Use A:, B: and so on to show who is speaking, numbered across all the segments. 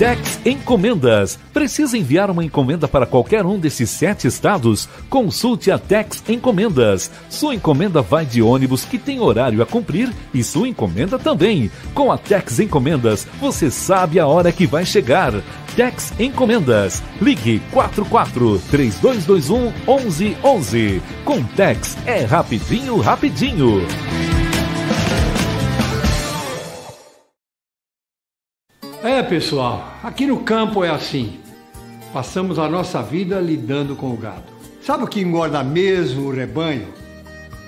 A: Tex Encomendas. Precisa enviar uma encomenda para qualquer um desses 7 estados? Consulte a Tex Encomendas. Sua encomenda vai de ônibus que tem horário a cumprir e sua encomenda também. Com a Tex Encomendas, você sabe a hora que vai chegar. Tex Encomendas. Ligue 44-3221-1111. Com Tex é rapidinho, rapidinho.
B: Pessoal, aqui no campo é assim. Passamos a nossa vida lidando com o gado. Sabe o que engorda mesmo o rebanho?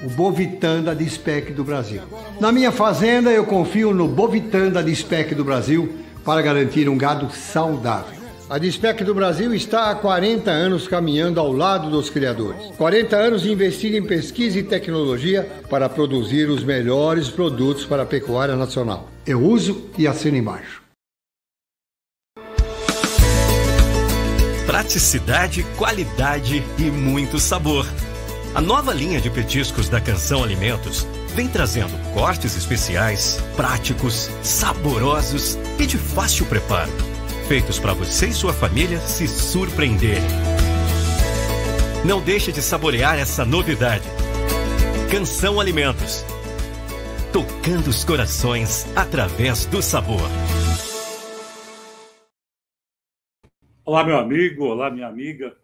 B: O Bovitan da Dispec do Brasil. Na minha fazenda eu confio no Bovitan da Dispec do Brasil para garantir um gado saudável. A Dispec do Brasil está há 40 anos caminhando ao lado dos criadores. 40 anos investindo em pesquisa e tecnologia para produzir os melhores produtos para a pecuária nacional. Eu uso e assino embaixo.
C: Praticidade, qualidade e muito sabor. A nova linha de petiscos da Canção Alimentos vem trazendo cortes especiais, práticos, saborosos e de fácil preparo, feitos para você e sua família se surpreenderem. Não deixe de saborear essa novidade. Canção Alimentos, tocando os corações através do sabor.
D: Olá, meu amigo, olá, minha amiga.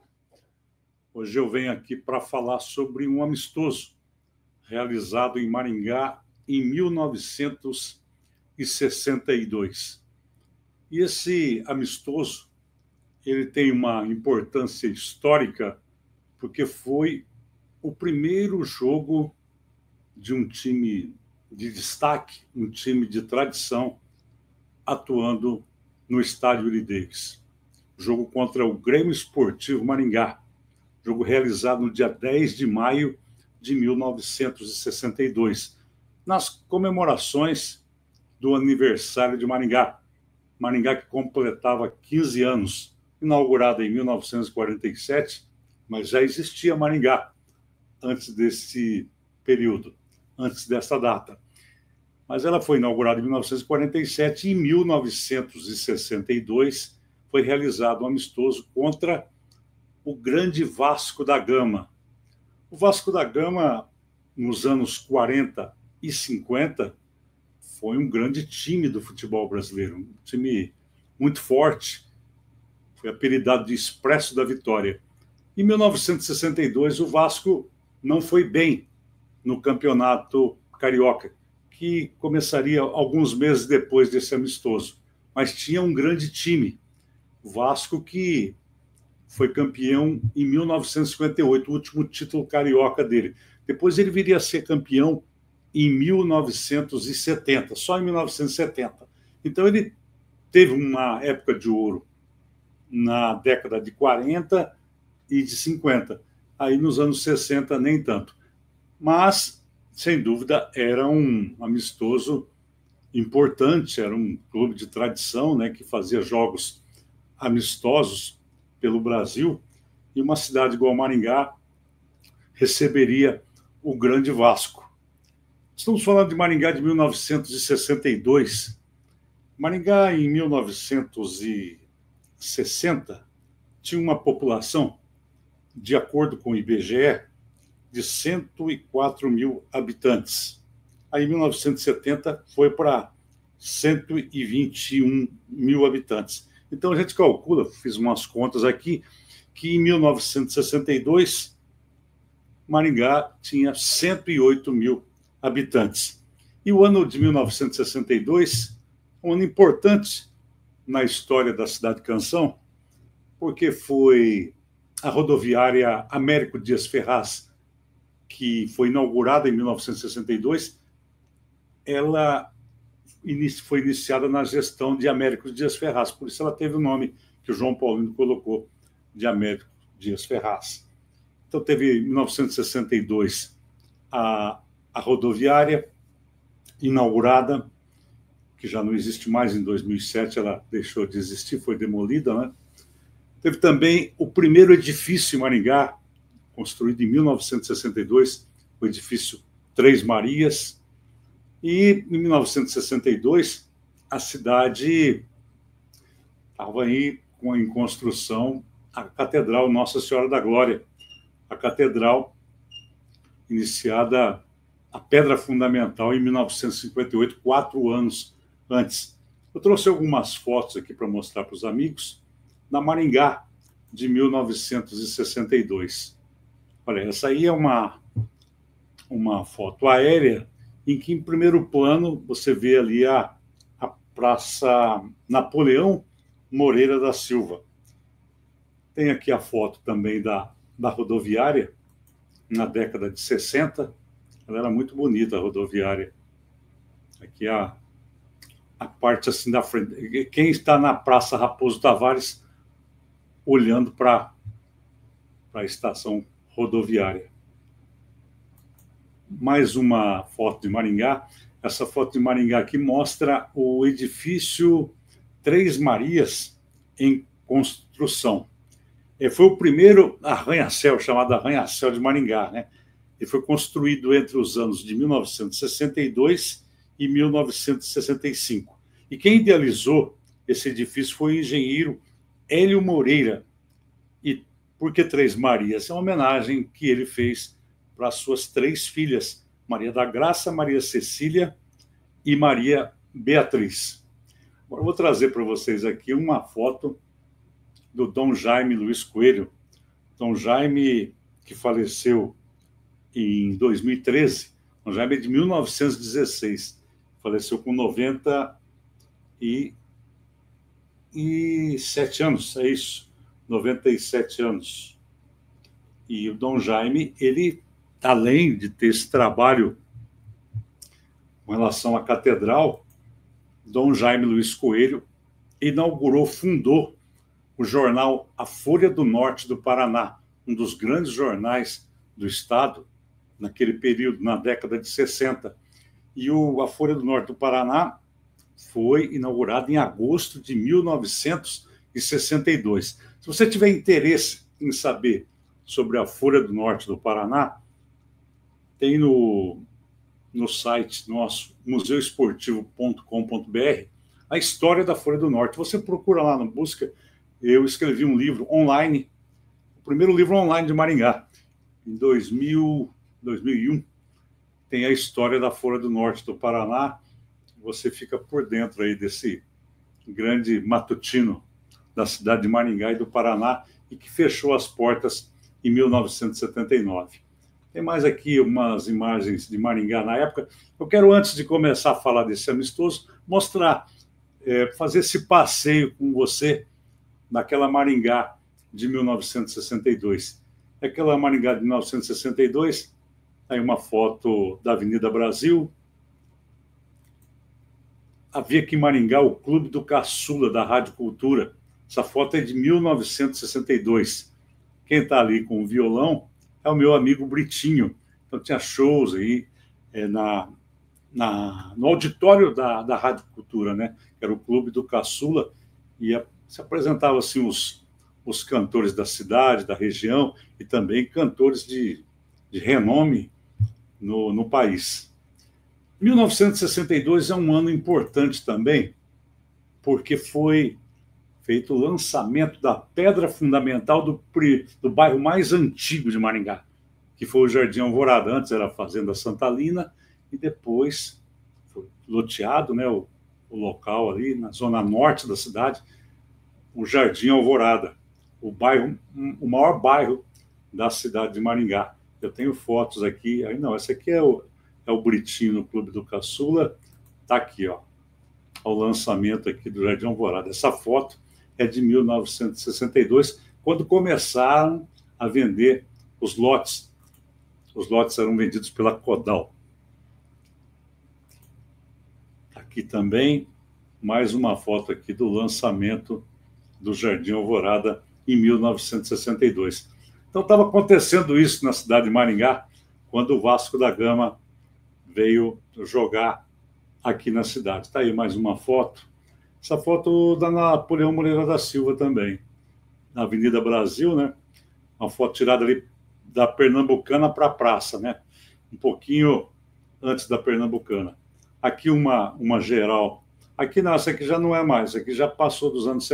D: Hoje eu venho aqui para falar sobre um amistoso realizado em Maringá em 1962. E esse amistoso, ele tem uma importância histórica porque foi o primeiro jogo de um time de destaque, um time de tradição, atuando no Estádio Urideis. Jogo contra o Grêmio Esportivo Maringá, jogo realizado no dia 10 de maio de 1962, nas comemorações do aniversário de Maringá. Maringá que completava 15 anos, inaugurada em 1947, mas já existia Maringá antes desse período, antes dessa data. Mas ela foi inaugurada em 1947 e em 1962 foi realizado um amistoso contra o grande Vasco da Gama. O Vasco da Gama, nos anos 40 e 50, foi um grande time do futebol brasileiro, um time muito forte, foi apelidado de Expresso da Vitória. Em 1962, o Vasco não foi bem no Campeonato Carioca, que começaria alguns meses depois desse amistoso, mas tinha um grande time. O Vasco que foi campeão em 1958, o último título carioca dele. Depois ele viria a ser campeão em 1970, só em 1970. Então ele teve uma época de ouro na década de 40 e de 50. Aí nos anos 60 nem tanto. Mas, sem dúvida, era um amistoso importante, era um clube de tradição, né, que fazia jogos amistosos pelo Brasil, e uma cidade igual Maringá receberia o grande Vasco. Estamos falando de Maringá de 1962. Maringá, em 1960, tinha uma população, de acordo com o IBGE, de 104 mil habitantes. Aí, em 1970, foi para 121 mil habitantes. Então, a gente calcula, fiz umas contas aqui, que em 1962, Maringá tinha 108 mil habitantes. E o ano de 1962, um ano importante na história da Cidade Canção, porque foi a rodoviária Américo Dias Ferraz, que foi inaugurada em 1962, ela foi iniciada na gestão de Américo Dias Ferraz, por isso ela teve o nome que o João Paulino colocou, de Américo Dias Ferraz. Então teve em 1962 a rodoviária inaugurada, que já não existe mais, em 2007 ela deixou de existir, foi demolida, né? Teve também o primeiro edifício em Maringá, construído em 1962, o edifício Três Marias. E, em 1962, a cidade estava aí em construção a Catedral Nossa Senhora da Glória, a catedral iniciada, a pedra fundamental, em 1958, 4 anos antes. Eu trouxe algumas fotos aqui para mostrar para os amigos, na Maringá, de 1962. Olha, essa aí é uma foto aérea, em que, em primeiro plano, você vê ali a Praça Napoleão Moreira da Silva. Tem aqui a foto também da rodoviária, na década de 60. Ela era muito bonita, a rodoviária. Aqui a parte assim da frente. Quem está na Praça Raposo Tavares, olhando para a estação rodoviária. Mais uma foto de Maringá. Essa foto de Maringá aqui mostra o edifício Três Marias em construção. Foi o primeiro arranha-céu, chamado Arranha-Céu de Maringá, né? Ele foi construído entre os anos de 1962 e 1965. E quem idealizou esse edifício foi o engenheiro Hélio Moreira. E por que Três Marias? É uma homenagem que ele fez para as suas 3 filhas, Maria da Graça, Maria Cecília e Maria Beatriz. Agora eu vou trazer para vocês aqui uma foto do Dom Jaime Luiz Coelho. Dom Jaime, que faleceu em 2013. Dom Jaime é de 1916. Faleceu com 97 anos, é isso? 97 anos. E o Dom Jaime, ele, além de ter esse trabalho com relação à catedral, Dom Jaime Luiz Coelho fundou o jornal A Folha do Norte do Paraná, um dos grandes jornais do estado, naquele período, na década de 60. E a Folha do Norte do Paraná foi inaugurada em agosto de 1962. Se você tiver interesse em saber sobre a Folha do Norte do Paraná, tem no site nosso, museuesportivo.com.br, a história da Folha do Norte. Você procura lá na busca. Eu escrevi um livro online, o primeiro livro online de Maringá, em 2001. Tem a história da Folha do Norte do Paraná. Você fica por dentro aí desse grande matutino da cidade de Maringá e do Paraná, e que fechou as portas em 1979. Tem mais aqui umas imagens de Maringá na época. Eu quero, antes de começar a falar desse amistoso, mostrar, fazer esse passeio com você naquela Maringá de 1962. Aquela Maringá de 1962, aí uma foto da Avenida Brasil. Havia aqui em Maringá o Clube do Caçula, da Rádio Cultura. Essa foto é de 1962. Quem está ali com o violão é o meu amigo Britinho. Então tinha shows aí no auditório da Rádio Cultura, né? Que era o Clube do Caçula, e se apresentavam assim os cantores da cidade, da região, e também cantores de renome no país. 1962 é um ano importante também, porque foi feito o lançamento da pedra fundamental do bairro mais antigo de Maringá, que foi o Jardim Alvorada. Antes era a Fazenda Santalina, e depois foi loteado, né, o local ali na zona norte da cidade, o Jardim Alvorada, o maior bairro da cidade de Maringá. Eu tenho fotos aqui. Não, essa aqui é o Britinho no Clube do Caçula. Está aqui, ó, o lançamento aqui do Jardim Alvorada. Essa foto é de 1962, quando começaram a vender os lotes. Os lotes eram vendidos pela Codal. Aqui também, mais uma foto aqui do lançamento do Jardim Alvorada em 1962. Então estava acontecendo isso na cidade de Maringá, quando o Vasco da Gama veio jogar aqui na cidade. Está aí mais uma foto. Essa foto da Napoleão Moreira da Silva também, na Avenida Brasil, né? Uma foto tirada ali da Pernambucana para a praça, né? Um pouquinho antes da Pernambucana. Aqui uma geral. Aqui não, essa aqui já não é mais, essa aqui já passou dos anos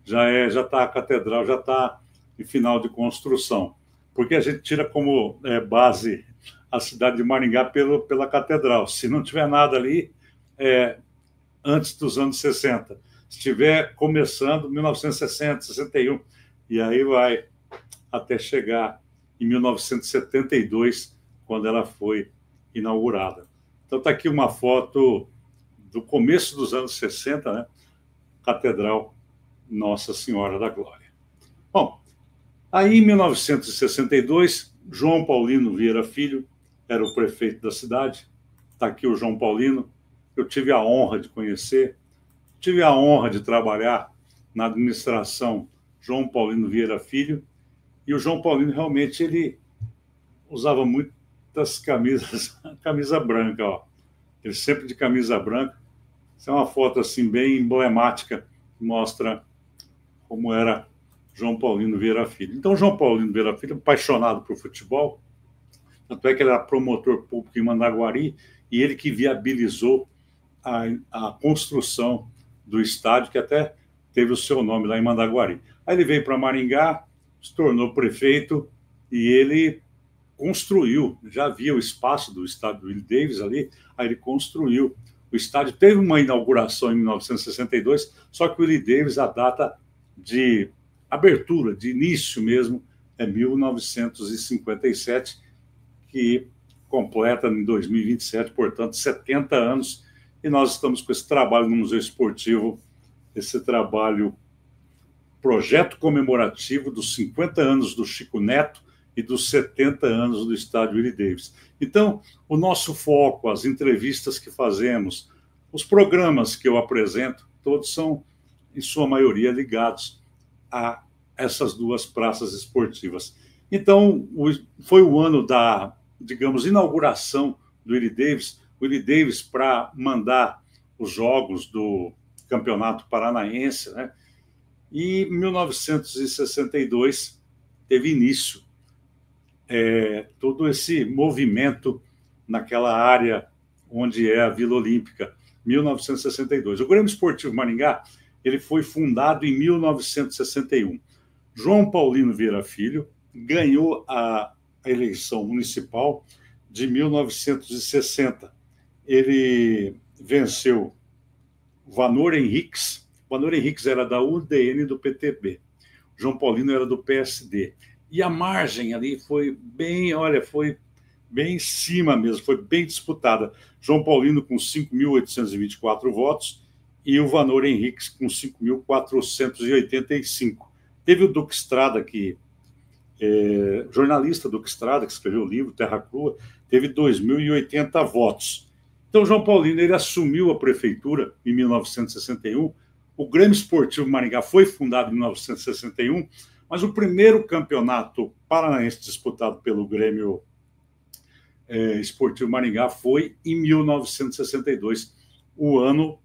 D: já está a catedral, já está em final de construção, porque a gente tira como base a cidade de Maringá pela catedral. Se não tiver nada ali, antes dos anos 60. Se estiver começando, 1960, 61, e aí vai até chegar em 1972, quando ela foi inaugurada. Então está aqui uma foto do começo dos anos 60, né? Catedral Nossa Senhora da Glória. Bom, aí em 1962, João Paulino Vieira Filho era o prefeito da cidade. Está aqui o João Paulino. Eu tive a honra de conhecer, tive a honra de trabalhar na administração João Paulino Vieira Filho. E o João Paulino realmente ele usava muitas camisas, camisa branca, ó. Ele sempre de camisa branca. Essa é uma foto assim bem emblemática que mostra como era João Paulino Vieira Filho. Então, João Paulino Vieira Filho, apaixonado por futebol, tanto é que ele era promotor público em Mandaguari e ele que viabilizou a construção do estádio, que até teve o seu nome lá em Mandaguari. Aí ele veio para Maringá, se tornou prefeito e ele construiu, já havia o espaço do estádio do Willie Davis ali, aí ele construiu o estádio. Teve uma inauguração em 1962, só que o Willie Davis, a data de abertura, de início mesmo, é 1957, que completa em 2027, portanto, 70 anos, e nós estamos com esse trabalho no Museu Esportivo, esse trabalho, projeto comemorativo dos 50 anos do Chico Neto e dos 70 anos do estádio Willie Davis. Então, o nosso foco, as entrevistas que fazemos, os programas que eu apresento, todos são, em sua maioria, ligados a essas duas praças esportivas. Então, foi o ano da, digamos, inauguração do Willie Davis. O Willie Davis, para mandar os jogos do Campeonato Paranaense, né? E em 1962 teve início todo esse movimento naquela área onde é a Vila Olímpica, 1962. O Grêmio Esportivo Maringá ele foi fundado em 1961. João Paulino Vieira Filho ganhou a eleição municipal de 1960. Ele venceu Vanor Henriques. Vanor Henriques era da UDN do PTB. João Paulino era do PSD. E a margem ali foi bem, foi bem em cima mesmo, foi bem disputada. João Paulino com 5.824 votos e o Vanor Henriques com 5.485. Teve o Duque Estrada, jornalista Duque Estrada, que escreveu o livro Terra Crua, teve 2.080 votos. Então, João Paulino ele assumiu a prefeitura em 1961. O Grêmio Esportivo Maringá foi fundado em 1961, mas o primeiro campeonato paranaense disputado pelo Grêmio Esportivo Maringá foi em 1962, o ano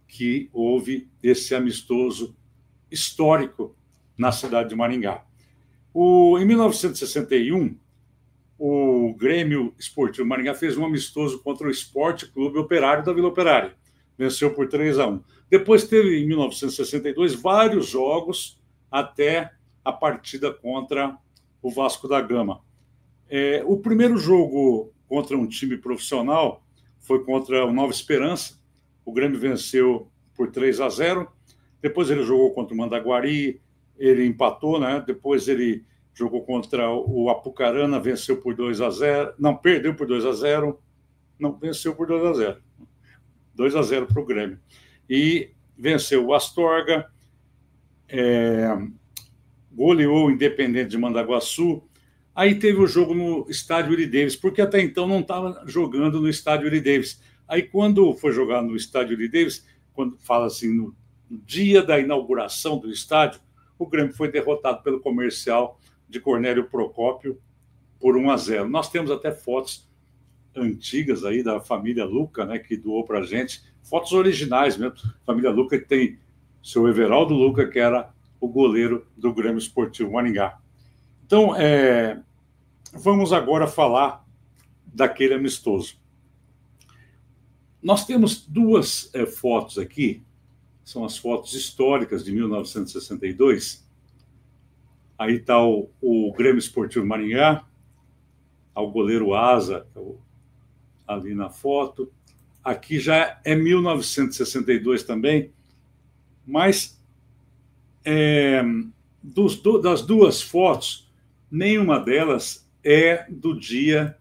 D: que houve esse amistoso histórico na cidade de Maringá. Em 1961, o Grêmio Esportivo Maringá fez um amistoso contra o Esporte Clube Operário da Vila Operária. Venceu por 3-1. Depois teve, em 1962, vários jogos até a partida contra o Vasco da Gama. O primeiro jogo contra um time profissional foi contra o Nova Esperança. O Grêmio venceu por 3-0. Depois ele jogou contra o Mandaguari, ele empatou, né? Depois ele jogou contra o Apucarana, venceu por 2-0. Não, perdeu por 2-0. Não, venceu por 2-0. 2-0 para o Grêmio. E venceu o Astorga, goleou o Independente de Mandaguaçu. Aí teve o jogo no estádio Willie Davis, porque até então não estava jogando no estádio Willie Davis. Aí quando foi jogar no estádio Willie Davis, quando fala assim, no dia da inauguração do estádio, o Grêmio foi derrotado pelo Comercial de Cornélio Procópio por 1-0. Nós temos até fotos antigas aí da família Luca, né, que doou para a gente, fotos originais mesmo. A família Luca que tem o seu Everaldo Luca, que era o goleiro do Grêmio Esportivo Maringá. Então, vamos agora falar daquele amistoso. Nós temos duas fotos aqui, são as fotos históricas de 1962. Aí está o Grêmio Esportivo Maringá, o goleiro Asa, ali na foto. Aqui já é 1962 também, mas das duas fotos, nenhuma delas é do dia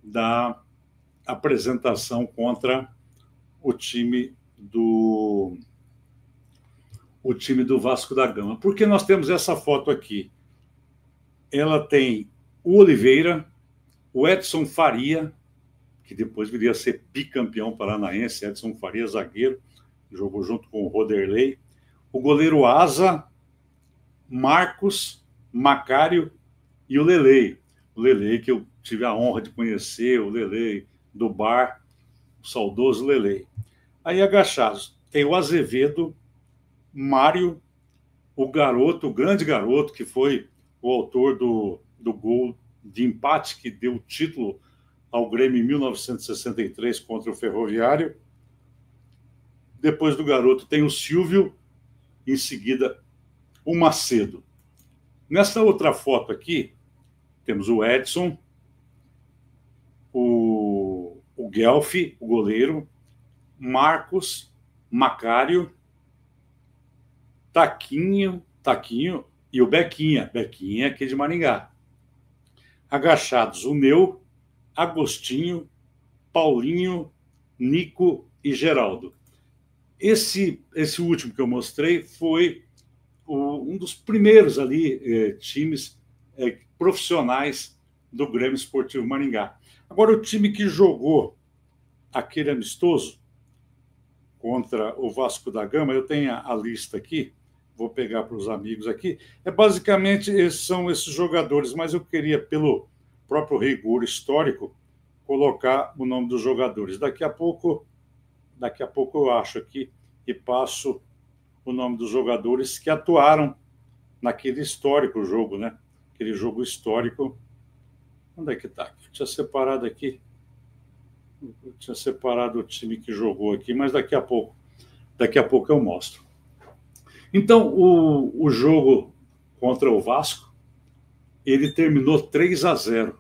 D: da apresentação contra o time do Vasco da Gama. Por que nós temos essa foto aqui? Ela tem o Oliveira, o Edson Faria, que depois viria a ser bicampeão paranaense, Edson Faria, zagueiro, jogou junto com o Roderley, o goleiro Asa, Marcos, Macário e o Lelei. O Lelei, que eu tive a honra de conhecer, o Lelei do bar, o saudoso Lelei. Aí, agachados, tem o Azevedo, Mário, o garoto, o grande garoto, que foi o autor do gol de empate que deu o título ao Grêmio em 1963 contra o Ferroviário. Depois do garoto tem o Silvio, em seguida o Macedo. Nessa outra foto aqui, temos o Edson, o Guelph, o goleiro, Marcos, Macário, Taquinho e o Bequinha aqui de Maringá. Agachados, o Neu, Agostinho, Paulinho, Nico e Geraldo. Esse último que eu mostrei foi um dos primeiros ali times profissionais do Grêmio Esportivo Maringá. Agora, o time que jogou aquele amistoso contra o Vasco da Gama, eu tenho a lista aqui, vou pegar para os amigos aqui, basicamente são esses jogadores, mas eu queria, pelo próprio rigor histórico, colocar o nome dos jogadores. Daqui a pouco eu acho aqui e passo o nome dos jogadores que atuaram naquele histórico jogo, né? Aquele jogo histórico. Onde é que está? Eu tinha separado aqui. Eu tinha separado o time que jogou aqui, mas daqui a pouco eu mostro. Então, o jogo contra o Vasco, ele terminou 3-0.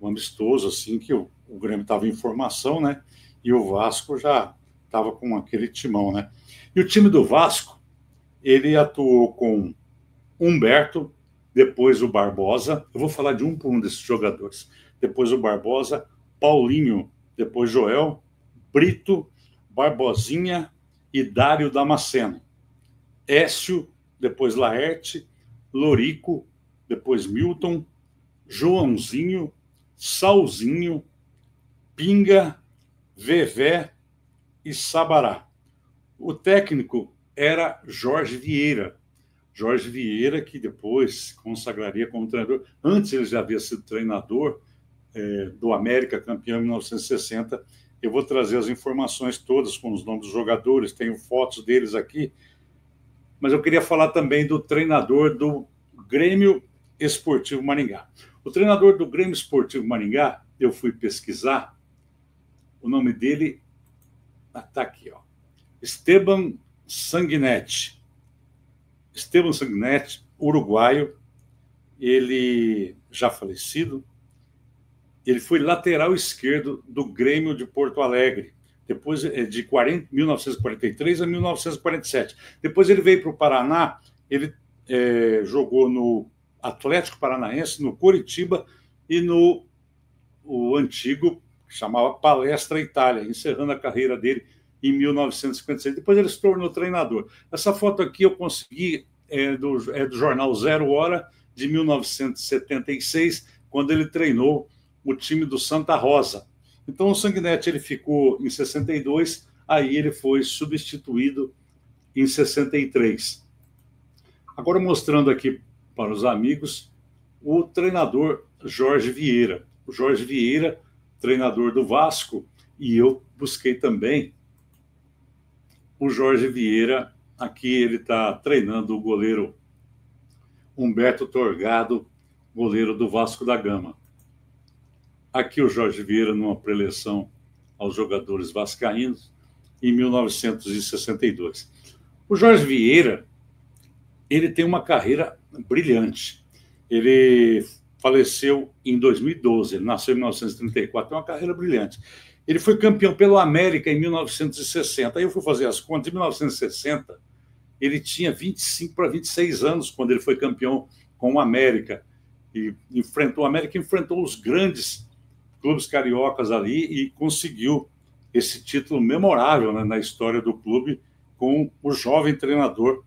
D: Um amistoso, assim, que o Grêmio estava em formação, né? E o Vasco já estava com aquele timão, né? E o time do Vasco, ele atuou com Humberto, depois o Barbosa. Eu vou falar de um por um desses jogadores. Depois o Barbosa, Paulinho, depois Joel, Brito, Barbosinha e Dário Damasceno. Écio, depois Laerte, Lorico, depois Milton, Joãozinho, Salzinho, Pinga, Vevé e Sabará. O técnico era Jorge Vieira. Jorge Vieira, que depois se consagraria como treinador. Antes ele já havia sido treinador do América, campeão em 1960. Eu vou trazer as informações todas com os nomes dos jogadores, tenho fotos deles aqui. Mas eu queria falar também do treinador do Grêmio Esportivo Maringá. O treinador do Grêmio Esportivo Maringá, eu fui pesquisar, o nome dele está aqui, ó. Esteban Sanguinetti. Esteban Sanguinetti, uruguaio, ele já falecido, ele foi lateral esquerdo do Grêmio de Porto Alegre, depois de 1943 a 1947. Depois ele veio para o Paraná, ele jogou no Atlético Paranaense, no Coritiba e no antigo, que chamava Palestra Itália, encerrando a carreira dele em 1956. Depois ele se tornou treinador. Essa foto aqui eu consegui, do jornal Zero Hora, de 1976, quando ele treinou o time do Santa Rosa. Então o Sanguinetti ele ficou em 62, aí ele foi substituído em 63. Agora mostrando aqui para os amigos o treinador Jorge Vieira. O Jorge Vieira, treinador do Vasco, e eu busquei também o Jorge Vieira. Aqui ele está treinando o goleiro Humberto Torgado, goleiro do Vasco da Gama. Aqui o Jorge Vieira numa preleção aos jogadores vascaínos em 1962. O Jorge Vieira, ele tem uma carreira brilhante. Ele faleceu em 2012, ele nasceu em 1934, tem uma carreira brilhante. Ele foi campeão pelo América em 1960. Aí eu fui fazer as contas, em 1960, ele tinha 25 para 26 anos quando ele foi campeão com o América. E o América enfrentou os grandes clubes cariocas ali e conseguiu esse título memorável, né, na história do clube com o jovem treinador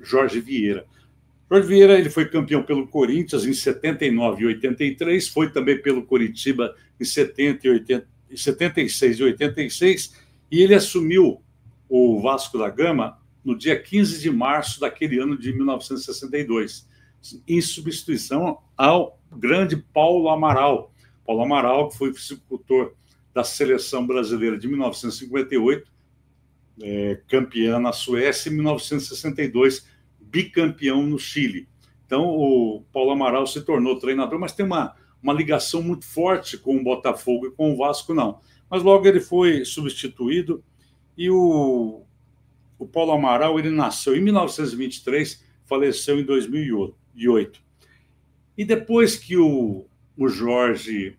D: Jorge Vieira. Jorge Vieira, ele foi campeão pelo Corinthians em 79 e 83, foi também pelo Coritiba em 70 e 80, 76 e 86, e ele assumiu o Vasco da Gama no dia 15 de março daquele ano de 1962, em substituição ao grande Paulo Amaral. Paulo Amaral, que foi vice-diretor da Seleção Brasileira de 1958, campeã na Suécia, em 1962, bicampeão no Chile. Então, o Paulo Amaral se tornou treinador, mas tem uma ligação muito forte com o Botafogo e com o Vasco, não. Mas logo ele foi substituído e o Paulo Amaral, ele nasceu em 1923, faleceu em 2008. E depois que o Jorge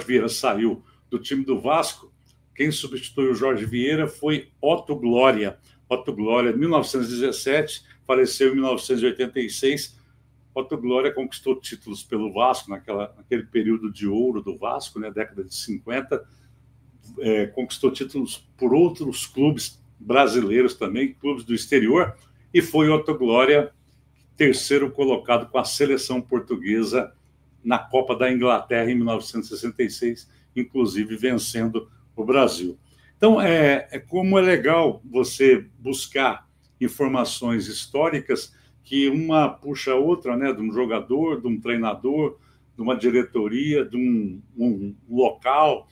D: Vieira saiu do time do Vasco, quem substituiu o Jorge Vieira foi Otto Glória. Otto Glória, em 1917, faleceu em 1986. Otto Glória conquistou títulos pelo Vasco, naquele período de ouro do Vasco, né, década de 50. Conquistou títulos por outros clubes brasileiros também, clubes do exterior, e foi Otto Glória terceiro colocado com a seleção portuguesa na Copa da Inglaterra em 1966, inclusive vencendo o Brasil. Então, como é legal você buscar informações históricas que uma puxa a outra, né, de um jogador, de um treinador, de uma diretoria, de um local,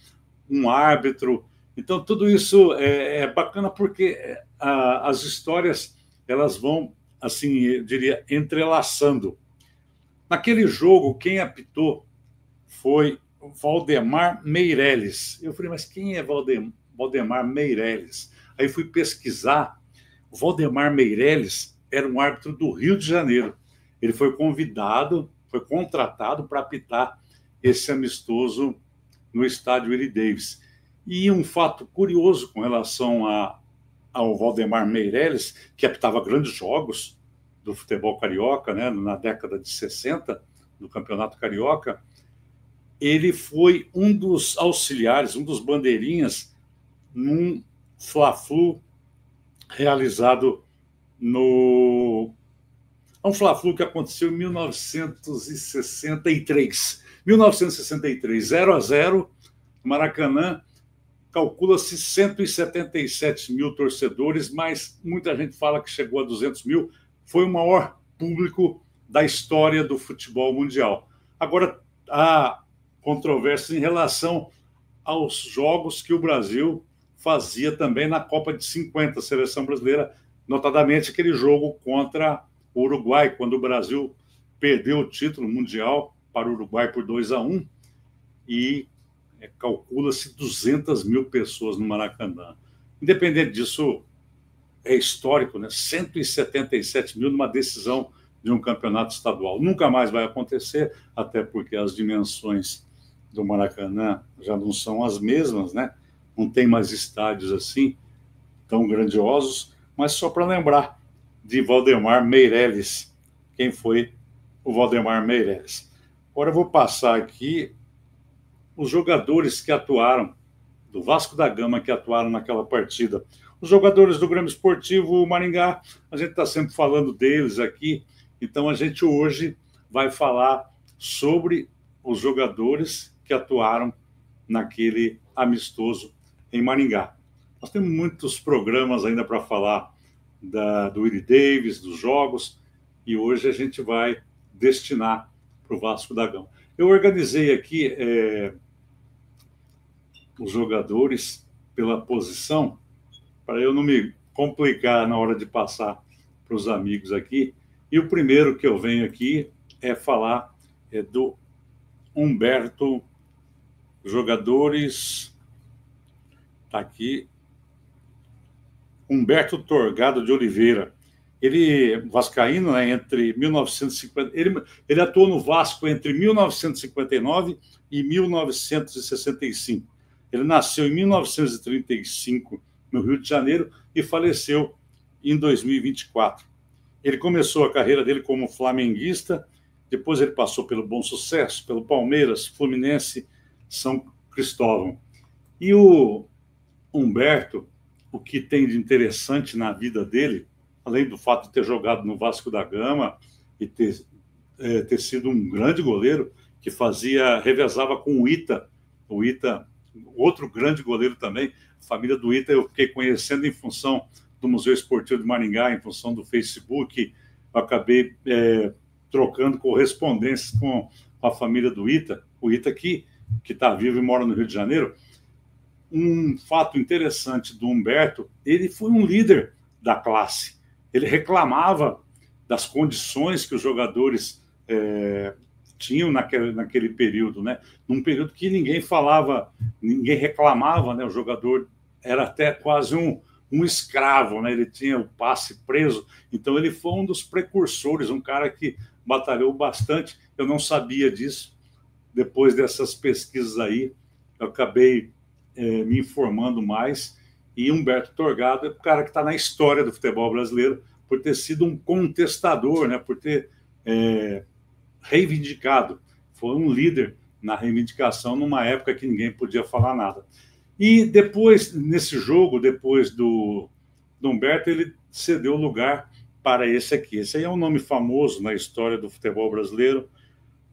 D: um árbitro. Então, tudo isso é bacana porque as histórias elas vão, assim, eu diria, entrelaçando. Naquele jogo, quem apitou foi Valdemar Meireles. Eu falei, mas quem é Valdemar Meireles? Aí fui pesquisar. O Valdemar Meireles era um árbitro do Rio de Janeiro. Ele foi contratado para apitar esse amistoso no estádio Willie Davis. E um fato curioso com relação ao Valdemar Meireles, que apitava grandes jogos do futebol carioca, né, na década de 60, do Campeonato Carioca, ele foi um dos auxiliares, um dos bandeirinhas, num Fla-Flu realizado um Fla-Flu que aconteceu em 1963. 1963, 0-0, Maracanã, calcula-se 177 mil torcedores, mas muita gente fala que chegou a 200 mil. Foi o maior público da história do futebol mundial. Agora, há controvérsias em relação aos jogos que o Brasil fazia também na Copa de 50, a seleção brasileira, notadamente aquele jogo contra o Uruguai, quando o Brasil perdeu o título mundial para o Uruguai por 2-1, e calcula-se 200 mil pessoas no Maracanã. Independente disso, é histórico, né? 177 mil numa decisão de um campeonato estadual. Nunca mais vai acontecer, até porque as dimensões do Maracanã já não são as mesmas, né? Não tem mais estádios assim tão grandiosos, mas só para lembrar de Valdemar Meireles, quem foi o Valdemar Meireles. Agora eu vou passar aqui os jogadores que atuaram, do Vasco da Gama, que atuaram naquela partida. Os jogadores do Grêmio Esportivo Maringá, a gente está sempre falando deles aqui, então a gente hoje vai falar sobre os jogadores que atuaram naquele amistoso em Maringá. Nós temos muitos programas ainda para falar do Willie Davis, dos jogos, e hoje a gente vai destinar para o Vasco da Gama. Eu organizei aqui os jogadores pela posição, para eu não me complicar na hora de passar para os amigos aqui. E o primeiro que eu venho aqui é falar do Humberto. Jogadores, está aqui, Humberto Torgado de Oliveira. Ele, vascaíno, né, entre 1950... Ele atuou no Vasco entre 1959 e 1965. Ele nasceu em 1935, no Rio de Janeiro, e faleceu em 2024. Ele começou a carreira dele como flamenguista, depois ele passou pelo Bom Sucesso, pelo Palmeiras, Fluminense, São Cristóvão. E o Humberto, o que tem de interessante na vida dele, além do fato de ter jogado no Vasco da Gama e ter sido um grande goleiro, que revezava com o Ita, outro grande goleiro também, a família do Ita eu fiquei conhecendo em função do Museu Esportivo de Maringá, em função do Facebook, eu acabei trocando correspondências com a família do Ita, o Ita que está vivo e mora no Rio de Janeiro. Um fato interessante do Humberto, ele foi um líder da classe. Ele reclamava das condições que os jogadores tinham naquele período, né? Num período que ninguém falava, ninguém reclamava, né? O jogador era até quase um escravo, né? Ele tinha o passe preso. Então, ele foi um dos precursores, um cara que batalhou bastante. Eu não sabia disso. Depois dessas pesquisas aí, eu acabei me informando mais. E Humberto Torgado é o cara que está na história do futebol brasileiro por ter sido um contestador, né? Por ter reivindicado. Foi um líder na reivindicação numa época que ninguém podia falar nada. E depois, nesse jogo, depois do Humberto, ele cedeu lugar para esse aqui. Esse aí é um nome famoso na história do futebol brasileiro,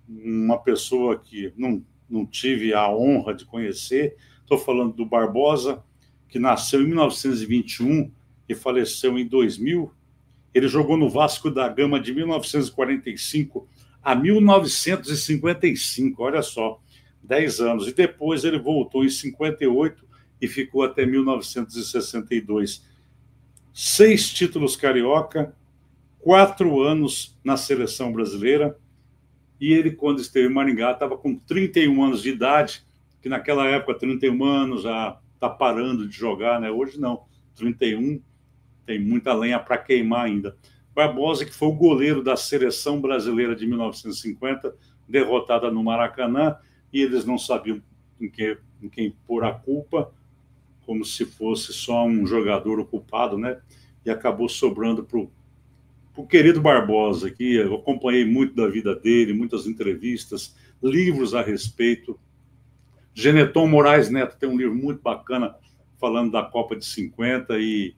D: uma pessoa que não tive a honra de conhecer. Estou falando do Barbosa, que nasceu em 1921 e faleceu em 2000. Ele jogou no Vasco da Gama de 1945 a 1955, olha só, 10 anos. E depois ele voltou em 58 e ficou até 1962. 6 títulos carioca, 4 anos na seleção brasileira. E ele, quando esteve em Maringá, estava com 31 anos de idade, que naquela época, 31 anos, já está parando de jogar, né? Hoje não, 31, tem muita lenha para queimar ainda. Barbosa, que foi o goleiro da seleção brasileira de 1950, derrotada no Maracanã, e eles não sabiam em quem pôr a culpa, como se fosse só um jogador ocupado, né? E acabou sobrando para o querido Barbosa, que eu acompanhei muito da vida dele, muitas entrevistas, livros a respeito. Geneton Moraes Neto tem um livro muito bacana falando da Copa de 50 e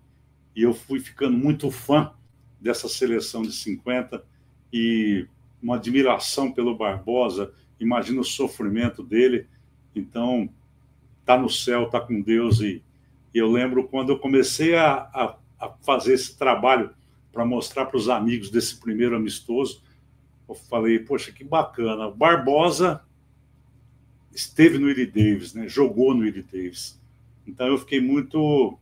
D: eu fui ficando muito fã dessa seleção de 50 e uma admiração pelo Barbosa. Imagina o sofrimento dele. Então, está no céu, está com Deus. E eu lembro quando eu comecei a fazer esse trabalho para mostrar para os amigos desse primeiro amistoso, eu falei, poxa, que bacana. O Barbosa esteve no Willie Davis, né? Jogou no Willie Davis. Então, eu fiquei muito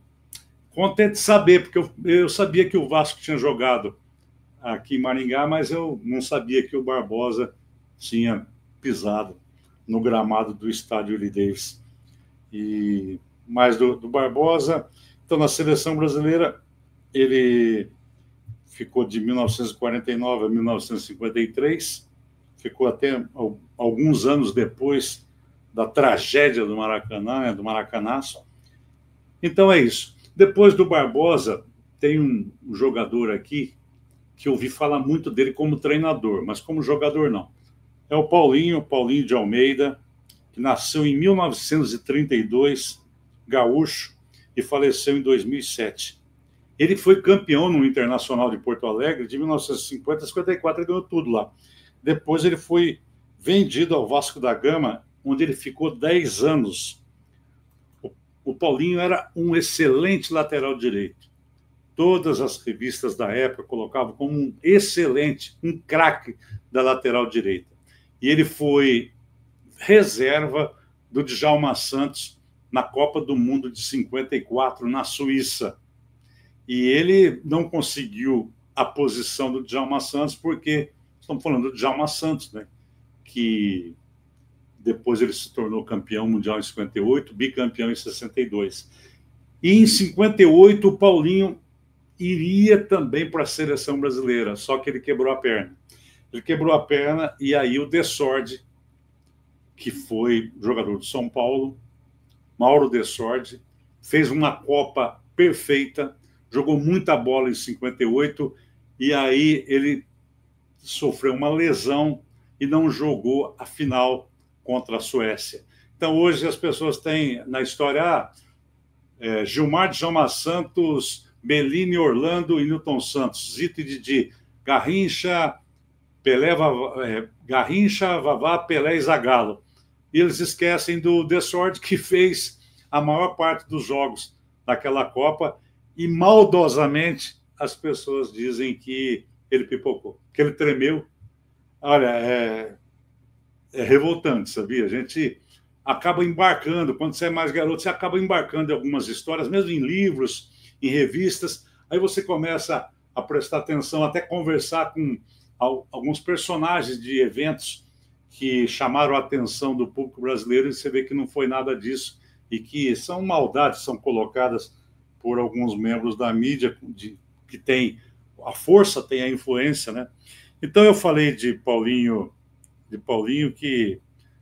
D: contente de saber, porque eu sabia que o Vasco tinha jogado aqui em Maringá, mas eu não sabia que o Barbosa tinha pisado no gramado do estádio Willie Davis. E mais do Barbosa. Então, na seleção brasileira, ele ficou de 1949 a 1953, ficou até alguns anos depois da tragédia do Maracanã, né, do Maracanaço. Então, é isso. Depois do Barbosa, tem um jogador aqui que eu ouvi falar muito dele como treinador, mas como jogador não. É o Paulinho de Almeida, que nasceu em 1932, gaúcho, e faleceu em 2007. Ele foi campeão no Internacional de Porto Alegre de 1950 a 54, ele ganhou tudo lá. Depois ele foi vendido ao Vasco da Gama, onde ele ficou 10 anos. O Paulinho era um excelente lateral direito. Todas as revistas da época colocavam como um excelente, um craque da lateral direita. E ele foi reserva do Djalma Santos na Copa do Mundo de 54, na Suíça. E ele não conseguiu a posição do Djalma Santos porque estamos falando do Djalma Santos, né? Que depois ele se tornou campeão mundial em 58, bicampeão em 62. E em 58 o Paulinho iria também para a seleção brasileira, só que ele quebrou a perna. Ele quebrou a perna e aí o Dessordi, que foi jogador do São Paulo, Mauro Dessordi, fez uma Copa perfeita, jogou muita bola em 58 e aí ele sofreu uma lesão e não jogou a final contra a Suécia. Então hoje as pessoas têm na história Gilmar Djalma Santos, Bellini, Orlando e Newton Santos, Zito e Didi, Garrincha, Pelé, Garrincha, Vavá, Pelé e Zagallo. E eles esquecem do Dessordi, que fez a maior parte dos jogos daquela Copa, e maldosamente as pessoas dizem que ele pipocou, que ele tremeu. Olha, é revoltante, sabia? A gente acaba embarcando, quando você é mais garoto, você acaba embarcando em algumas histórias, mesmo em livros, em revistas, aí você começa a prestar atenção, até conversar com alguns personagens de eventos que chamaram a atenção do público brasileiro, e você vê que não foi nada disso, e que são maldades, são colocadas por alguns membros da mídia, que tem a força, tem a influência, né? Então eu falei de Paulinho que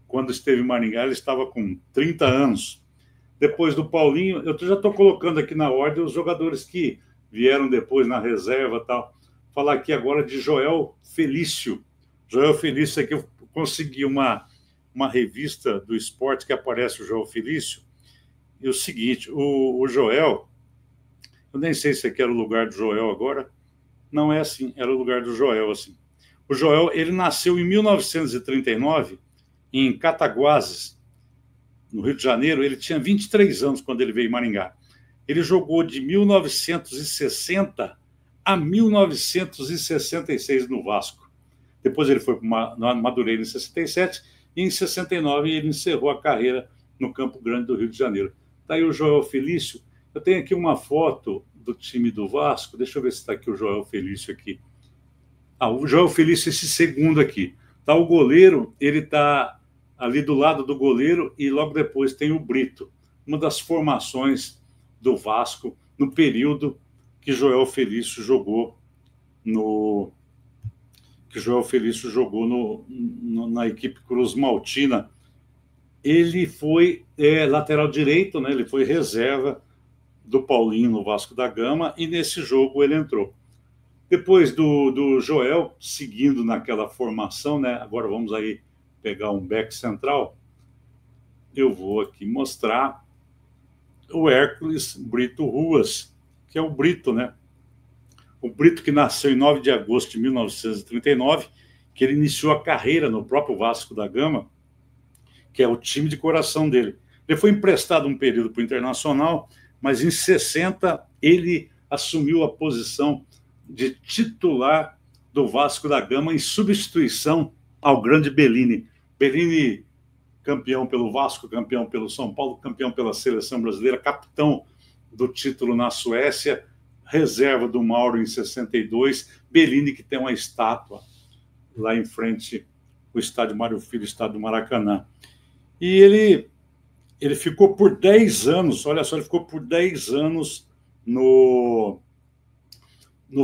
D: quando esteve em Maringá ele estava com 30 anos. Depois do Paulinho, eu já estou colocando aqui na ordem os jogadores que vieram depois na reserva, tal. Falar aqui agora de Joel Felício. Joel Felício, aqui eu consegui uma revista do esporte que aparece o Joel Felício. E o seguinte, o Joel, eu nem sei se aqui era o lugar do Joel agora, não é assim, era o lugar do Joel, assim. O Joel, ele nasceu em 1939, em Cataguases, no Rio de Janeiro. Ele tinha 23 anos quando ele veio em Maringá. Ele jogou de 1960 a 1966 no Vasco. Depois ele foi para Madureira em 67 e em 69 ele encerrou a carreira no Campo Grande do Rio de Janeiro. Está aí o Joel Felício. Eu tenho aqui uma foto do time do Vasco. Deixa eu ver se está aqui o Joel Felício aqui. O Joel Felício, esse segundo aqui. Tá o goleiro, ele está ali do lado do goleiro e logo depois tem o Brito, uma das formações do Vasco no período que Joel Felício jogou na equipe Cruz Maltina. Ele foi lateral direito, né? Ele foi reserva do Paulinho no Vasco da Gama e nesse jogo ele entrou. Depois do Joel, seguindo naquela formação, né? Agora vamos aí pegar um back central. Eu vou aqui mostrar o Hércules Brito Ruas, que é o Brito, né? O Brito que nasceu em 9 de agosto de 1939, que ele iniciou a carreira no próprio Vasco da Gama, que é o time de coração dele. Ele foi emprestado um período para o Internacional, mas em 60 ele assumiu a posição de titular do Vasco da Gama em substituição ao grande Bellini. Bellini, campeão pelo Vasco, campeão pelo São Paulo, campeão pela seleção brasileira, capitão do título na Suécia, reserva do Mauro em 62, Bellini que tem uma estátua lá em frente ao estádio Mário Filho, estádio do Maracanã. E ele ficou por 10 anos, olha só, ele ficou por 10 anos no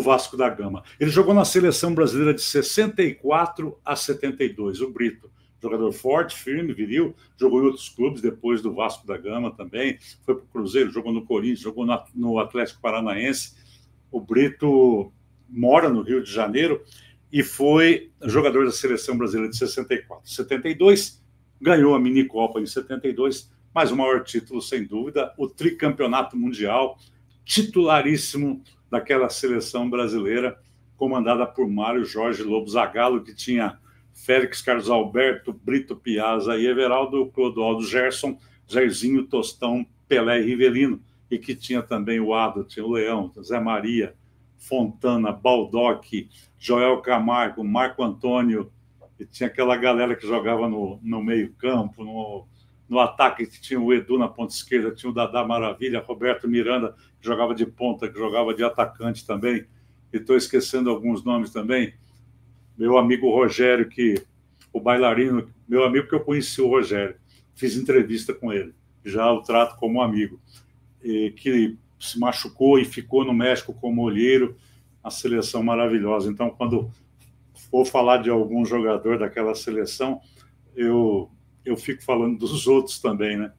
D: Vasco da Gama. Ele jogou na seleção brasileira de 64 a 72, o Brito. Jogador forte, firme, viril, jogou em outros clubes depois do Vasco da Gama também, foi para o Cruzeiro, jogou no Corinthians, jogou no Atlético Paranaense. O Brito mora no Rio de Janeiro e foi jogador da seleção brasileira de 64. 72, ganhou a minicopa em 72, mas o maior título, sem dúvida, o tricampeonato mundial, titularíssimo daquela seleção brasileira, comandada por Mário Jorge Lobo Zagallo, que tinha Félix Carlos Alberto, Brito Piazza e Everaldo, Clodoaldo Gerson, Jairzinho, Tostão, Pelé e Rivelino, e que tinha também o Ado, tinha o Leão, Zé Maria, Fontana, Baldock, Joel Camargo, Marco Antônio, e tinha aquela galera que jogava no meio-campo, no ataque, que tinha o Edu na ponta esquerda, tinha o Dadá Maravilha, Roberto Miranda, que jogava de ponta, que jogava de atacante também, e estou esquecendo alguns nomes também. Meu amigo Rogério, o bailarino, meu amigo que eu conheci o Rogério, fiz entrevista com ele, já o trato como amigo. que se machucou e ficou no México como olheiro, uma seleção maravilhosa. Então, quando for falar de algum jogador daquela seleção, eu fico falando dos outros também, né?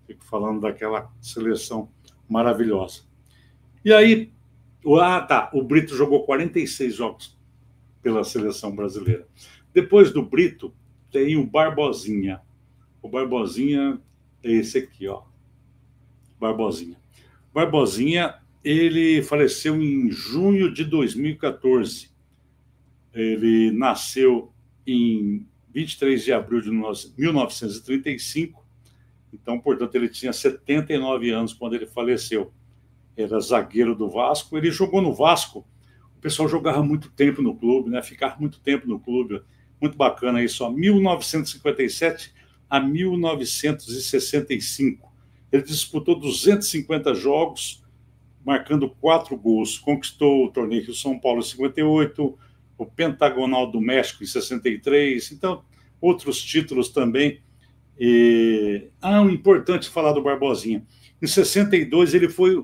D: Fico falando daquela seleção maravilhosa. E aí, o Brito jogou 46 jogos pela seleção brasileira. Depois do Brito, tem o Barbosinha. O Barbosinha é esse aqui, ó. Barbosinha. Barbosinha, ele faleceu em junho de 2014. Ele nasceu em 23 de abril de 1935. Então, portanto, ele tinha 79 anos quando ele faleceu. Era zagueiro do Vasco. Ele jogou no Vasco. O pessoal jogava muito tempo no clube, né? Ficava muito tempo no clube. Muito bacana isso, ó. 1957 a 1965. Ele disputou 250 jogos, marcando 4 gols. Conquistou o torneio Rio São Paulo em 58, o Pentagonal do México em 63. Então, outros títulos também. Importante falar do Barbosinha. Em 62, ele foi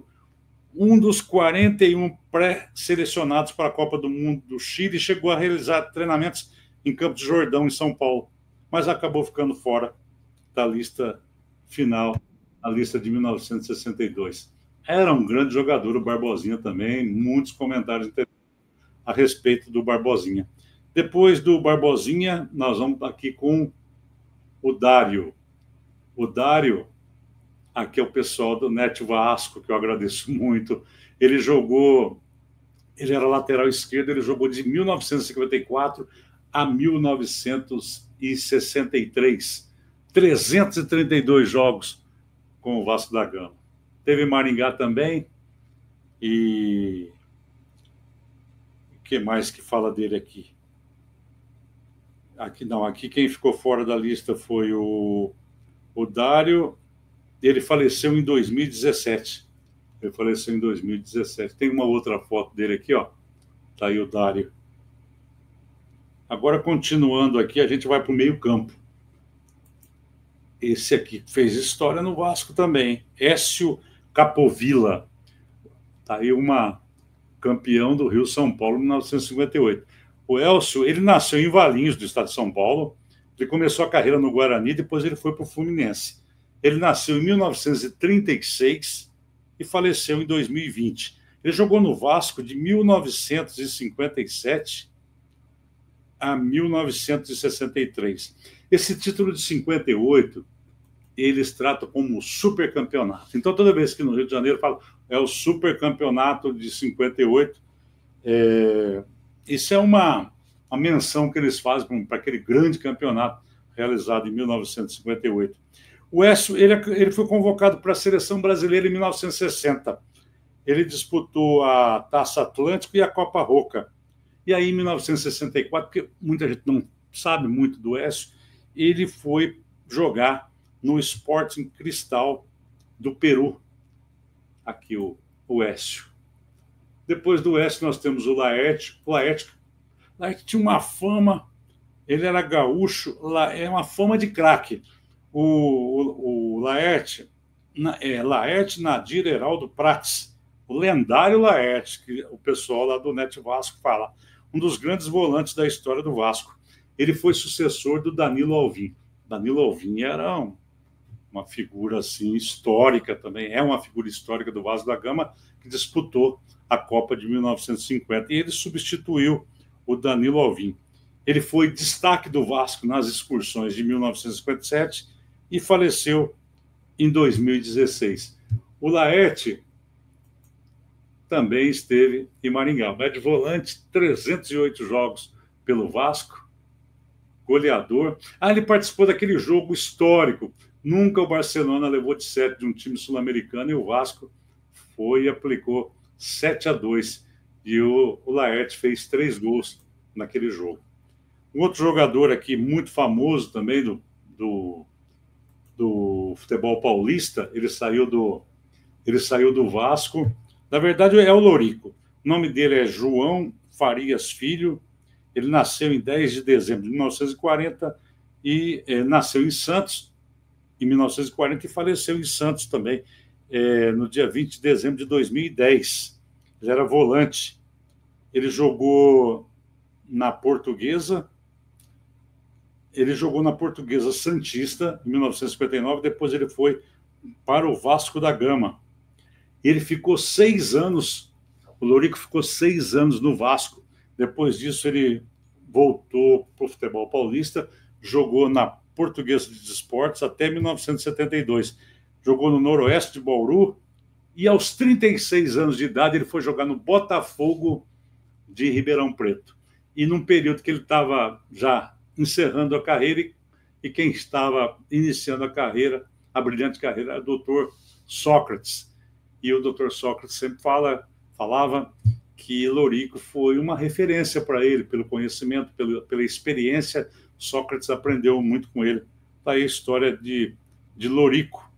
D: um dos 41 pré-selecionados para a Copa do Mundo do Chile e chegou a realizar treinamentos em Campos do Jordão, em São Paulo, mas acabou ficando fora da lista final, a lista de 1962. Era um grande jogador, o Barbosinha também, muitos comentários a respeito do Barbosinha. Depois do Barbosinha, nós vamos aqui com o Dário. O Dário, aqui é o pessoal do Net Vasco, que eu agradeço muito. Ele era lateral esquerdo, ele jogou de 1954 a 1963. 332 jogos com o Vasco da Gama. Teve Maringá também. E o que mais que fala dele aqui? Aqui quem ficou fora da lista foi o Dário. Ele faleceu em 2017. Tem uma outra foto dele aqui, ó. Tá aí o Dário. Agora, continuando aqui, a gente vai para o meio-campo. Esse aqui fez história no Vasco também. Écio Capovilla. Tá aí campeão do Rio São Paulo em 1958. O Écio, ele nasceu em Valinhos, do estado de São Paulo. Ele começou a carreira no Guarani, depois ele foi para o Fluminense. Ele nasceu em 1936 e faleceu em 2020. Ele jogou no Vasco de 1957 a 1963. Esse título de 58, eles tratam como supercampeonato. Então, toda vez que no Rio de Janeiro falam é o supercampeonato de 58, isso é uma menção que eles fazem para aquele grande campeonato realizado em 1958. O Écio, ele foi convocado para a seleção brasileira em 1960. Ele disputou a Taça Atlântico e a Copa Roca. E aí, em 1964, porque muita gente não sabe muito do Écio, ele foi jogar no Sporting Cristal do Peru. Aqui o Écio. Depois do Écio, nós temos o Laerte. O Laerte tinha uma fama, ele era gaúcho, é uma fama de craque. O Laerte, Laerte Nadir Heraldo Prates, o lendário Laerte, que o pessoal lá do Net Vasco fala, um dos grandes volantes da história do Vasco. Ele foi sucessor do Danilo Alvim. Danilo Alvim era uma figura assim, histórica também, é uma figura histórica do Vasco da Gama, que disputou a Copa de 1950, e ele substituiu o Danilo Alvim. Ele foi destaque do Vasco nas excursões de 1957 e faleceu em 2016. O Laerte também esteve em Maringá. Médio volante, 308 jogos pelo Vasco, goleador. Ele participou daquele jogo histórico. Nunca o Barcelona levou de 7 de um time sul-americano e o Vasco foi e aplicou 7-2. E o Laerte fez 3 gols naquele jogo. Um outro jogador aqui muito famoso também do futebol paulista, ele saiu do Vasco. Na verdade, é o Lorico. O nome dele é João Farias Filho. Ele nasceu em 10 de dezembro de 1940 e nasceu em Santos em 1940 e faleceu em Santos também no dia 20 de dezembro de 2010. Ele era volante. Ele jogou na Portuguesa. Ele jogou na Portuguesa Santista, em 1959. Depois ele foi para o Vasco da Gama. Ele ficou 6 anos, o Lourico ficou 6 anos no Vasco. Depois disso, ele voltou para o futebol paulista, jogou na Portuguesa de Desportos até 1972. Jogou no Noroeste de Bauru e, aos 36 anos de idade, ele foi jogar no Botafogo de Ribeirão Preto. E num período que ele estava já encerrando a carreira, e quem estava iniciando a carreira, a brilhante carreira, era o doutor Sócrates. E o doutor Sócrates sempre falava que Lourico foi uma referência para ele, pelo conhecimento, pela experiência. Sócrates aprendeu muito com ele. Está aí a história de Lourico.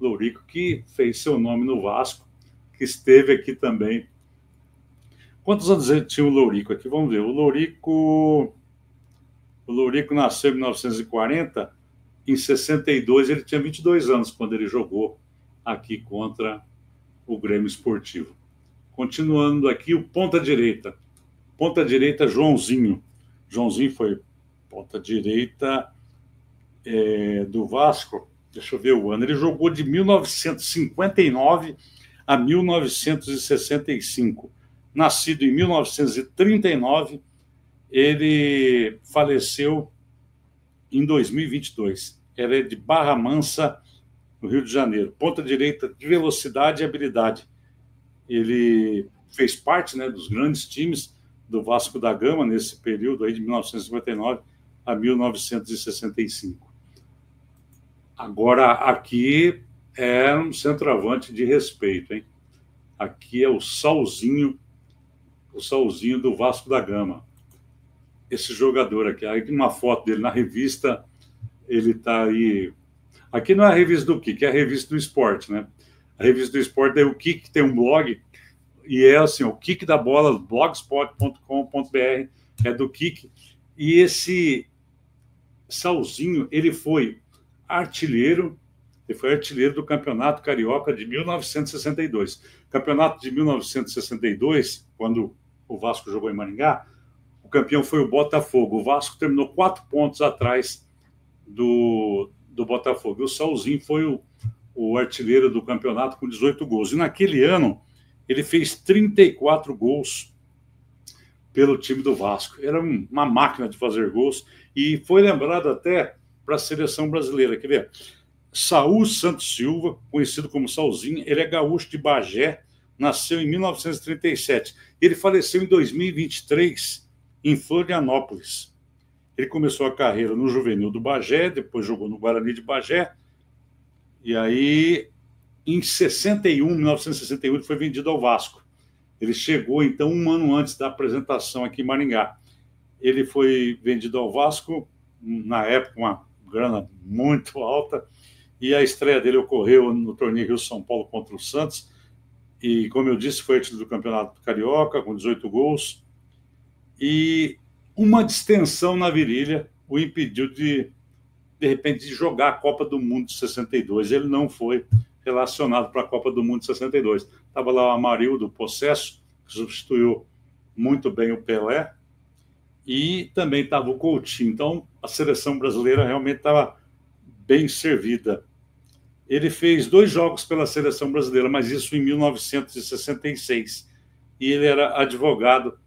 D: Lourico, que fez seu nome no Vasco, que esteve aqui também. Quantos anos ele tinha o Lourico aqui? Vamos ver. O Lourico nasceu em 1940. Em 62, ele tinha 22 anos quando ele jogou aqui contra o Grêmio Esportivo. Continuando aqui, o ponta-direita. Ponta-direita, Joãozinho. Joãozinho foi ponta-direita do Vasco. Deixa eu ver o ano. Ele jogou de 1959 a 1965. Nascido em 1939, ele faleceu em 2022. Ele é de Barra Mansa, no Rio de Janeiro. Ponta-direita de velocidade e habilidade. Ele fez parte, né, dos grandes times do Vasco da Gama nesse período aí de 1959 a 1965. Agora, aqui é um centroavante de respeito, hein? Aqui é o Salzinho do Vasco da Gama. Esse jogador aqui, aí uma foto dele na revista, ele está aí. Aqui não é a revista do Kik, é a revista do esporte, né? A revista do esporte é o Kik, tem um blog, e é assim, o Kik da Bola, blogspot.com.br, é do Kik. E esse Salzinho, ele foi artilheiro do Campeonato Carioca de 1962. Campeonato de 1962, quando o Vasco jogou em Maringá, o campeão foi o Botafogo. O Vasco terminou 4 pontos atrás do Botafogo. E o Salzinho foi o artilheiro do campeonato com 18 gols. E naquele ano, ele fez 34 gols pelo time do Vasco. Era uma máquina de fazer gols e foi lembrado até para a seleção brasileira. Quer ver? Saul Santos Silva, conhecido como Salzinho, ele é gaúcho de Bagé, nasceu em 1937. Ele faleceu em 2023 em Florianópolis. Ele começou a carreira no Juvenil do Bagé, depois jogou no Guarani de Bagé, e aí, em 1961, ele foi vendido ao Vasco. Ele chegou, então, 1 ano antes da apresentação aqui em Maringá. Ele foi vendido ao Vasco, na época, uma grana muito alta, e a estreia dele ocorreu no torneio Rio-São Paulo contra o Santos, e, como eu disse, foi artilheiro do Campeonato Carioca, com 18 gols, e uma distensão na virilha o impediu de repente, de jogar a Copa do Mundo de 62. Ele não foi relacionado para a Copa do Mundo de 62. Estava lá o Amarildo Possesso, que substituiu muito bem o Pelé, e também estava o Coutinho. Então, a seleção brasileira realmente estava bem servida. Ele fez 2 jogos pela seleção brasileira, mas isso em 1966. E ele era advogado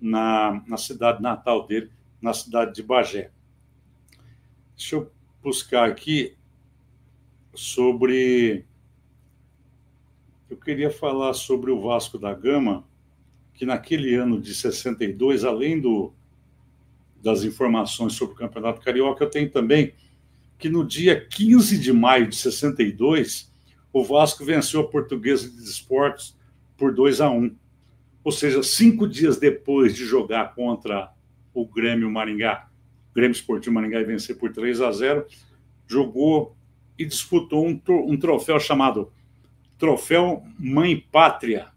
D: na cidade natal dele, na cidade de Bagé. Deixa eu buscar aqui sobre... Eu queria falar sobre o Vasco da Gama, que naquele ano de 62, além das informações sobre o Campeonato Carioca, eu tenho também que no dia 15 de maio de 62, o Vasco venceu a Portuguesa de Desportos por 2-1. Ou seja, 5 dias depois de jogar contra o Grêmio Maringá, Grêmio Esportivo Maringá, e vencer por 3-0, jogou e disputou um troféu chamado Troféu Mãe Pátria.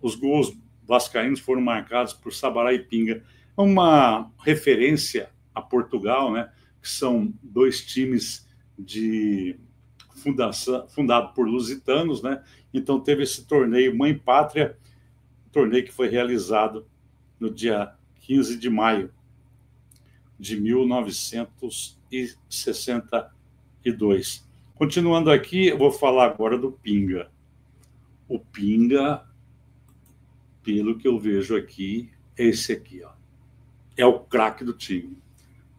D: Os gols vascaínos foram marcados por Sabará e Pinga. É uma referência a Portugal, né? Que são 2 times de fundado por lusitanos, né? Então teve esse torneio Mãe Pátria, torneio que foi realizado no dia 15 de maio de 1962. Continuando aqui, eu vou falar agora do Pinga. O Pinga, pelo que eu vejo aqui, é esse aqui, ó. É o craque do time.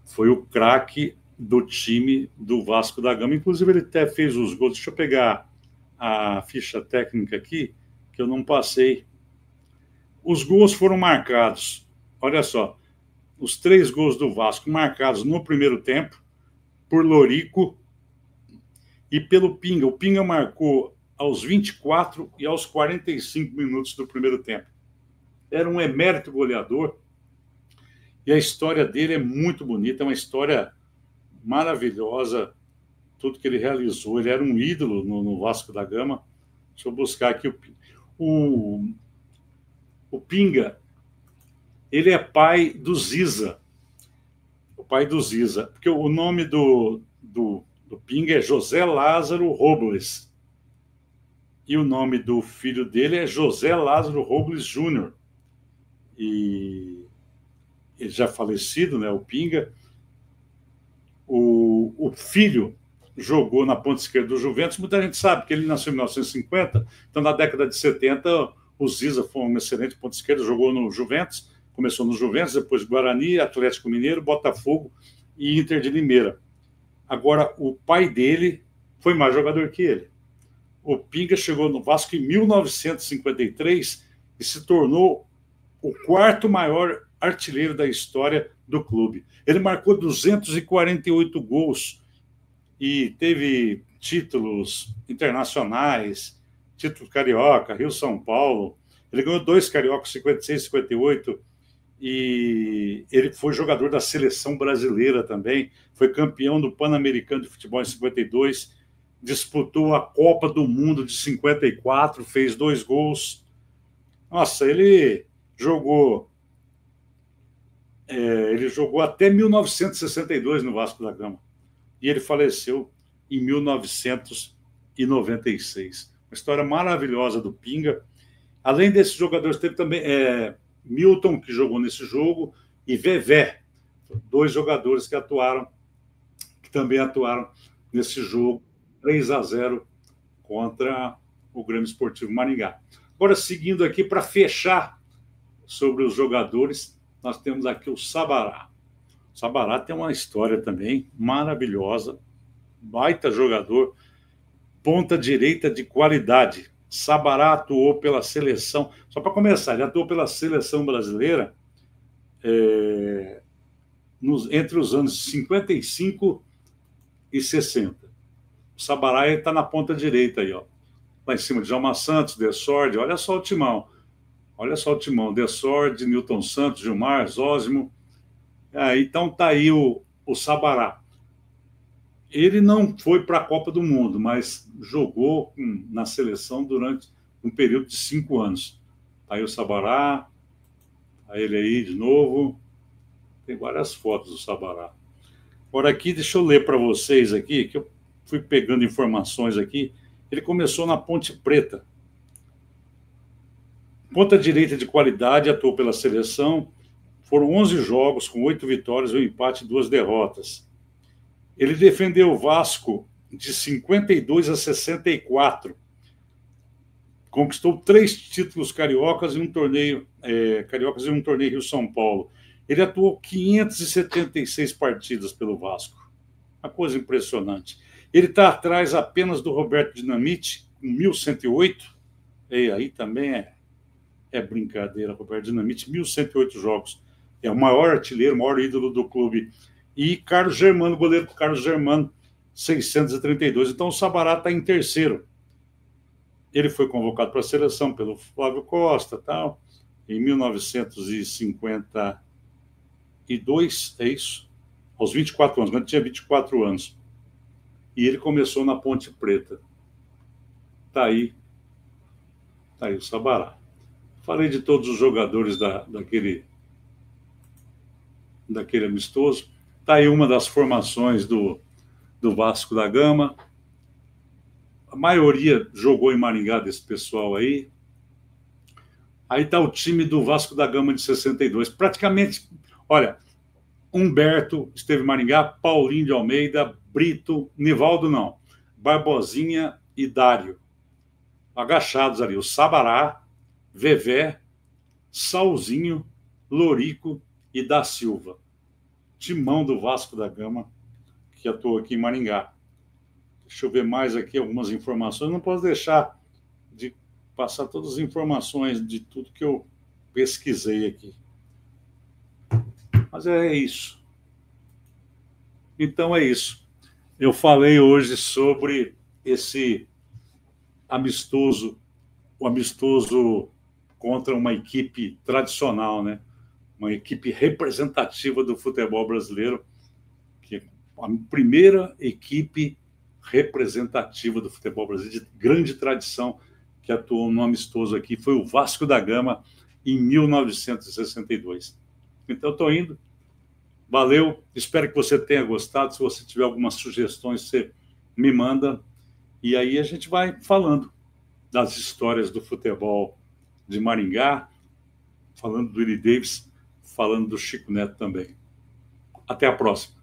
D: Foi o craque do time do Vasco da Gama. Inclusive, ele até fez os gols. Deixa eu pegar a ficha técnica aqui, que eu não passei. Os gols foram marcados. Olha só. Os 3 gols do Vasco marcados no primeiro tempo por Lorico e pelo Pinga. O Pinga marcou aos 24 e aos 45 minutos do primeiro tempo. Era um emérito goleador e a história dele é muito bonita, é uma história maravilhosa, tudo que ele realizou. Ele era um ídolo no Vasco da Gama. Deixa eu buscar aqui o Pinga. Ele é pai do Ziza. O pai do Ziza. Porque o nome do Pinga é José Lázaro Robles. E o nome do filho dele é José Lázaro Robles Júnior. E ele já falecido, né, o Pinga. O filho jogou na ponta esquerda do Juventus. Muita gente sabe que ele nasceu em 1950. Então, na década de 70, o Ziza foi um excelente ponta esquerda, jogou no Juventus. Começou no Juventus, depois Guarani, Atlético Mineiro, Botafogo e Inter de Limeira. Agora, o pai dele foi mais jogador que ele. O Pinga chegou no Vasco em 1953 e se tornou o 4º maior artilheiro da história do clube. Ele marcou 248 gols e teve títulos internacionais, título carioca, Rio-São Paulo. Ele ganhou 2 cariocas, 56 e 58, e ele foi jogador da seleção brasileira também, foi campeão do Pan-Americano de Futebol em 52, disputou a Copa do Mundo de 54, fez 2 gols. Nossa, ele jogou até 1962 no Vasco da Gama, e ele faleceu em 1996. Uma história maravilhosa do Pinga. Além desses jogadores, teve também Milton, que jogou nesse jogo, e Vevé, 2 jogadores que também atuaram nesse jogo, 3-0 contra o Grêmio Esportivo Maringá. Agora, seguindo aqui, para fechar sobre os jogadores, nós temos aqui o Sabará. O Sabará tem uma história também maravilhosa, baita jogador, ponta direita de qualidade. Sabará atuou pela seleção, só para começar, ele atuou pela seleção brasileira entre os anos 55 e 60. O Sabará está na ponta direita aí, ó, lá em cima de Djalma Santos, Dessordi, olha só o timão. Olha só o timão, Dessordi, Nilton Santos, Gilmar, Zósimo. Então está aí o Sabará. Ele não foi para a Copa do Mundo, mas jogou na seleção durante um período de 5 anos. Está aí o Sabará, está ele aí de novo. Tem várias fotos do Sabará. Agora aqui, deixa eu ler para vocês aqui, que eu fui pegando informações aqui. Ele começou na Ponte Preta. Ponta direita de qualidade, atuou pela seleção. Foram 11 jogos, com 8 vitórias, 1 empate e 2 derrotas. Ele defendeu o Vasco de 52 a 64. Conquistou 3 títulos cariocas e um torneio Rio-São Paulo. Ele atuou 576 partidas pelo Vasco. Uma coisa impressionante. Ele está atrás apenas do Roberto Dinamite, com 1.108. E aí também é brincadeira, Roberto Dinamite, 1.108 jogos. É o maior artilheiro, o maior ídolo do clube. E Carlos Germano, goleiro Carlos Germano, 632. Então o Sabará está em terceiro. Ele foi convocado para a seleção pelo Flávio Costa, tal, em 1952, é isso? Aos 24 anos, quando tinha 24 anos. E ele começou na Ponte Preta. Está aí o Sabará. Falei de todos os jogadores daquele amistoso. Está aí uma das formações do Vasco da Gama. a maioria jogou em Maringá desse pessoal aí. Aí está o time do Vasco da Gama de 62. Praticamente, olha, Humberto esteve em Maringá, Paulinho de Almeida, Brito, Nivaldo não, Barbosinha e Dário. Agachados ali, o Sabará, Vevé, Salzinho, Lorico e da Silva. Timão do Vasco da Gama, que atuou aqui em Maringá. Deixa eu ver mais aqui algumas informações. Não posso deixar de passar todas as informações de tudo que eu pesquisei aqui. Mas é isso. Então é isso. Eu falei hoje sobre esse amistoso, o amistoso contra uma equipe tradicional, né? Uma equipe representativa do futebol brasileiro, que é a primeira equipe representativa do futebol brasileiro, de grande tradição, que atuou no amistoso aqui, foi o Vasco da Gama, em 1962. Então, eu estou indo. Valeu. Espero que você tenha gostado. Se você tiver algumas sugestões, você me manda. E aí a gente vai falando das histórias do futebol de Maringá, falando do Willie Davis, falando do Chico Neto também. Até a próxima.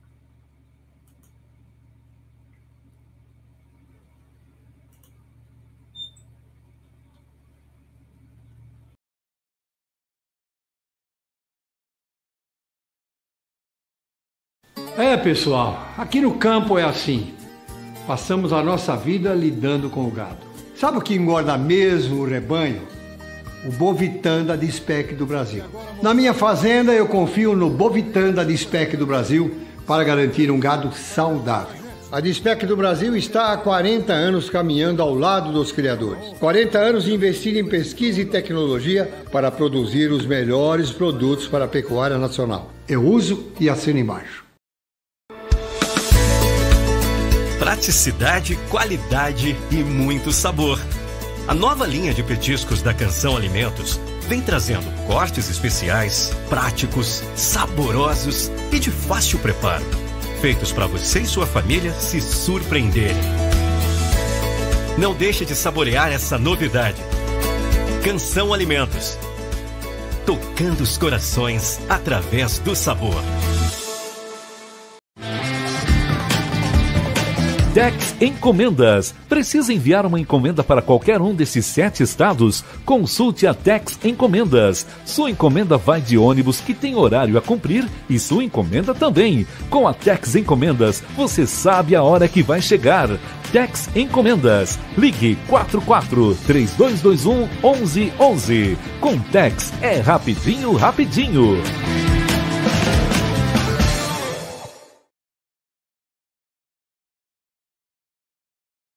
B: Pessoal, aqui no campo é assim. Passamos a nossa vida lidando com o gado. Sabe o que engorda mesmo o rebanho? O Bovitan da Dispec do Brasil. Na minha fazenda, eu confio no Bovitan da Dispec do Brasil para garantir um gado saudável. A Dispec do Brasil está há 40 anos caminhando ao lado dos criadores. 40 anos investindo em pesquisa e tecnologia para produzir os melhores produtos para a pecuária nacional. Eu uso e assino embaixo.
C: Praticidade, qualidade e muito sabor. A nova linha de petiscos da Canção Alimentos vem trazendo cortes especiais, práticos, saborosos e de fácil preparo, feitos para você e sua família se surpreenderem. Não deixe de saborear essa novidade. Canção Alimentos, tocando os corações através do sabor.
A: Tex Encomendas. Precisa enviar uma encomenda para qualquer um desses 7 estados? Consulte a Tex Encomendas. Sua encomenda vai de ônibus que tem horário a cumprir e sua encomenda também. Com a Tex Encomendas, você sabe a hora que vai chegar. Tex Encomendas. Ligue 44-3221-1111. Com Tex é rapidinho, rapidinho.